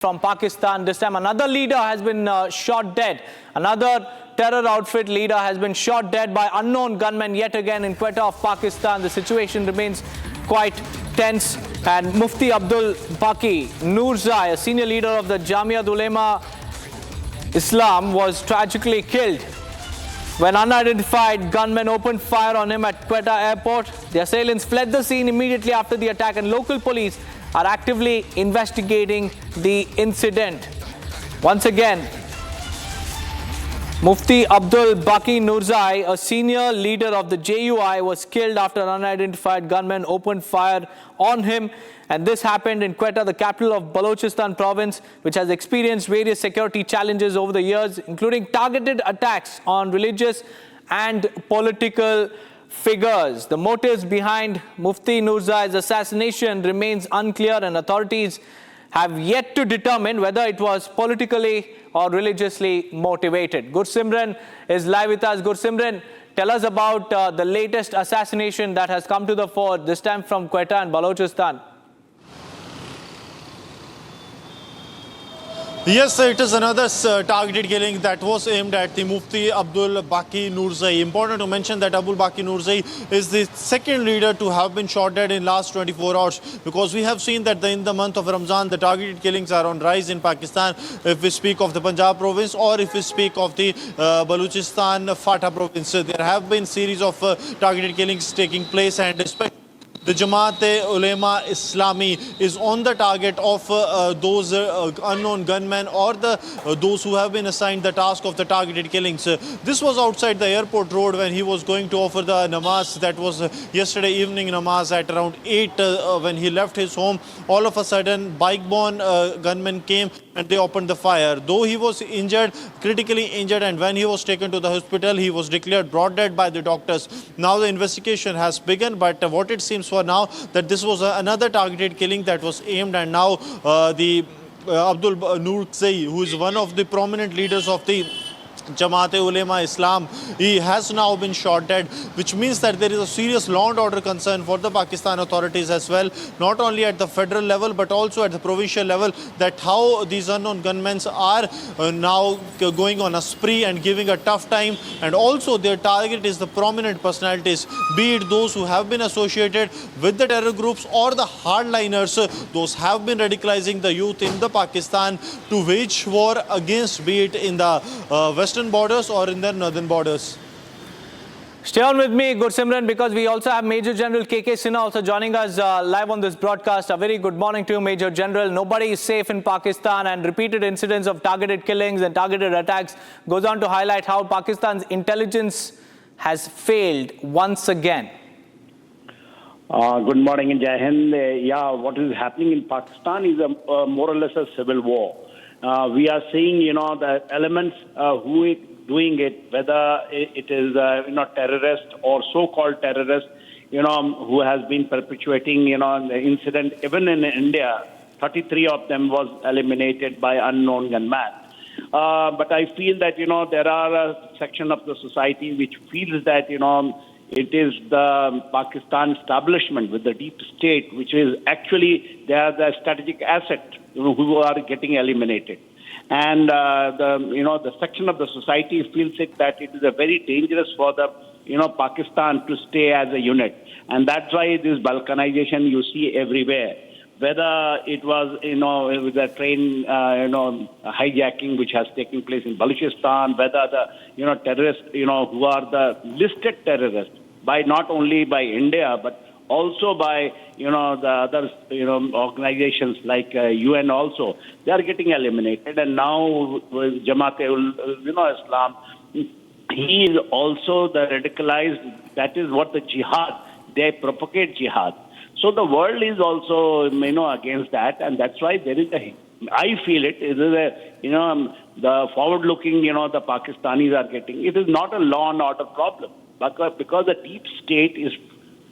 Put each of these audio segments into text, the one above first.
from Pakistan. This time another leader has been shot dead. Another terror outfit leader has been shot dead by unknown gunmen yet again in Quetta of Pakistan. The situation remains quite tense, and Mufti Abdul Baqi Noorzai, a senior leader of the Jamiat Ulema-e-Islam, was tragically killed when unidentified gunmen opened fire on him at Quetta airport. The assailants fled the scene immediately after the attack, and local police are actively investigating the incident. Once again, Mufti Abdul Baqi Noorzai, a senior leader of the JUI, was killed after unidentified gunmen opened fire on him. And this happened in Quetta, the capital of Balochistan province, which has experienced various security challenges over the years, including targeted attacks on religious and political figures. The motives behind Mufti Noorzai's assassination remains unclear, and authorities have yet to determine whether it was politically or religiously motivated. Gursimran is live with us. Gursimran, tell us about the latest assassination that has come to the fore, this time from Quetta and Balochistan. Yes, it is another targeted killing that was aimed at the Mufti Abdul Baqi Noorzai. Important to mention that Abdul Baqi Noorzai is the second leader to have been shot dead in last 24 hours, because we have seen that in the month of Ramzan, the targeted killings are on rise in Pakistan. If we speak of the Punjab province, or if we speak of the Balochistan Fatah province, there have been series of targeted killings taking place, and especially the Jamiat Ulema-e-Islam is on the target of those unknown gunmen, or those who have been assigned the task of the targeted killings. This was outside the airport road when he was going to offer the namaz. That was yesterday evening namaz at around 8 when he left his home. All of a sudden, bike-borne gunmen came and they opened the fire. Though he was injured, critically injured, and when he was taken to the hospital, he was declared brought dead by the doctors. Now the investigation has begun, but what it seems for now that this was another targeted killing that was aimed, and now the Abdul Noorzai, who is one of the prominent leaders of the Jamiat Ulema-e-Islam, he has now been shot dead, which means that there is a serious law and order concern for the Pakistan authorities as well, not only at the federal level but also at the provincial level, that how these unknown gunmen are now going on a spree and giving a tough time, and also their target is the prominent personalities, be it those who have been associated with the terror groups or the hardliners, those have been radicalizing the youth in the Pakistan to wage war against, be it in the western borders or in their northern borders. Stay on with me, Gursimran, because we also have Major General KK Sinha also joining us live on this broadcast. A very good morning to you, Major General. Nobody is safe in Pakistan, and repeated incidents of targeted killings and targeted attacks goes on to highlight how Pakistan's intelligence has failed once again. Good morning in Jai Hind. Yeah, what is happening in Pakistan is more or less a civil war. We are seeing, the elements who is doing it, whether it is, terrorist or so-called terrorist, who has been perpetuating, the incident. Even in India, 33 of them was eliminated by unknown gunmen. But I feel that, there are a section of the society which feels that, it is the Pakistan establishment with the deep state, which is actually, they are the strategic asset who are getting eliminated. And the section of the society feels it that it is a very dangerous for the Pakistan to stay as a unit, and that's why this balkanization you see everywhere. Whether it was with the train hijacking which has taken place in Balochistan, whether the terrorists who are the listed terrorists by not only by India but also by the other organizations like UN also, they are getting eliminated. And now with Jamiat Islam, he is also the radicalized. That is what the jihad, they propagate jihad. So the world is also against that, and that's why there is I feel it is the forward-looking the Pakistanis are getting. It is not a law and order problem, but because the deep state is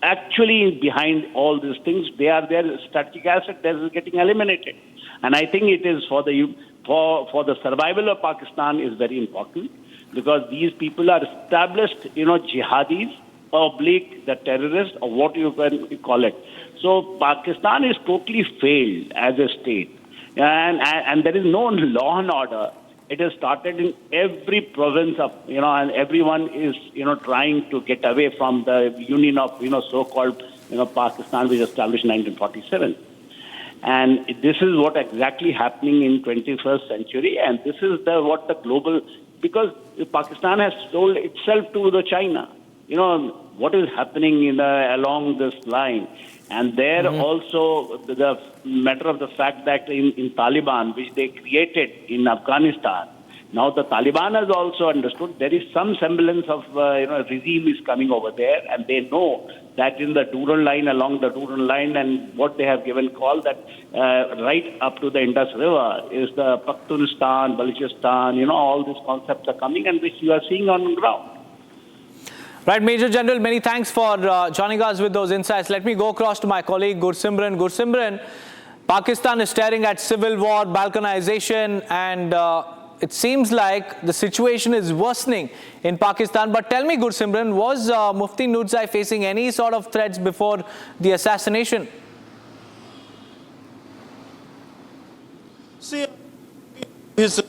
actually behind all these things. They are their strategic asset that is getting eliminated, and I think it is for the survival of Pakistan is very important, because these people are established jihadis, oblique the terrorists, or what you can call it. So Pakistan is totally failed as a state. and there is no law and order. It has started in every province of, and everyone is, trying to get away from the union of, so-called, Pakistan, which was established in 1947. And this is what exactly happening in 21st century. And this is what the global, because Pakistan has sold itself to the China. What is happening along this line. And there also the matter of the fact that in Taliban, which they created in Afghanistan, now the Taliban has also understood there is some semblance of regime is coming over there, and they know that in the Durand line, along the Durand line, and what they have given call that right up to the Indus River is the Pakhtunistan, Balochistan, all these concepts are coming, and which you are seeing on the ground. Right, Major General, many thanks for joining us with those insights. Let me go across to my colleague Gursimran. Gursimran, Pakistan is staring at civil war, balkanization, and it seems like the situation is worsening in Pakistan. But tell me, Gursimran, was Mufti Noorzai facing any sort of threats before the assassination? See, his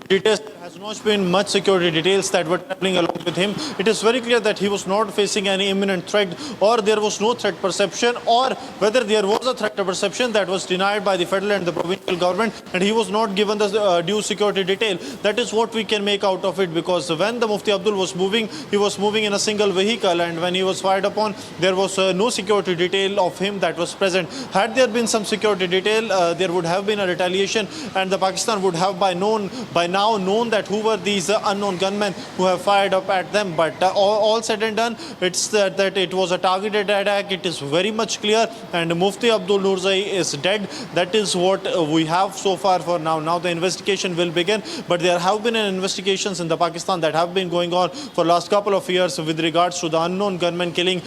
details, there has not been much security details that were traveling along with him. It is very clear that he was not facing any imminent threat, or there was no threat perception, or whether there was a threat perception that was denied by the federal and the provincial government, and he was not given the due security detail. That is what we can make out of it, because when the Mufti Abdul was moving, he was moving in a single vehicle, and when he was fired upon, there was no security detail of him that was present. Had there been some security detail, there would have been a retaliation, and the Pakistan would have by now known that who were these unknown gunmen who have fired up at them. But all said and done, it's that it was a targeted attack. It is very much clear, and Mufti Abdul Noorzai is dead. That is what we have so far for now. Now the investigation will begin, but there have been investigations in the Pakistan that have been going on for last couple of years with regards to the unknown gunmen killing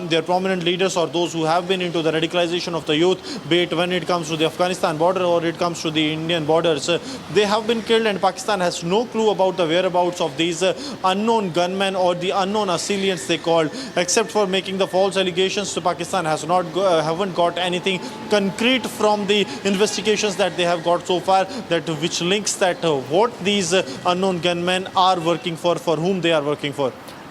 their prominent leaders, or those who have been into the radicalization of the youth, be it when it comes to the Afghanistan border or it comes to the Indian borders. They have been killed, and Pakistan has no clue about the whereabouts of these unknown gunmen, or the unknown assailants they called, except for making the false allegations. So Pakistan has not haven't got anything concrete from the investigations that they have got so far, that which links that what these unknown gunmen are working for whom they are working for.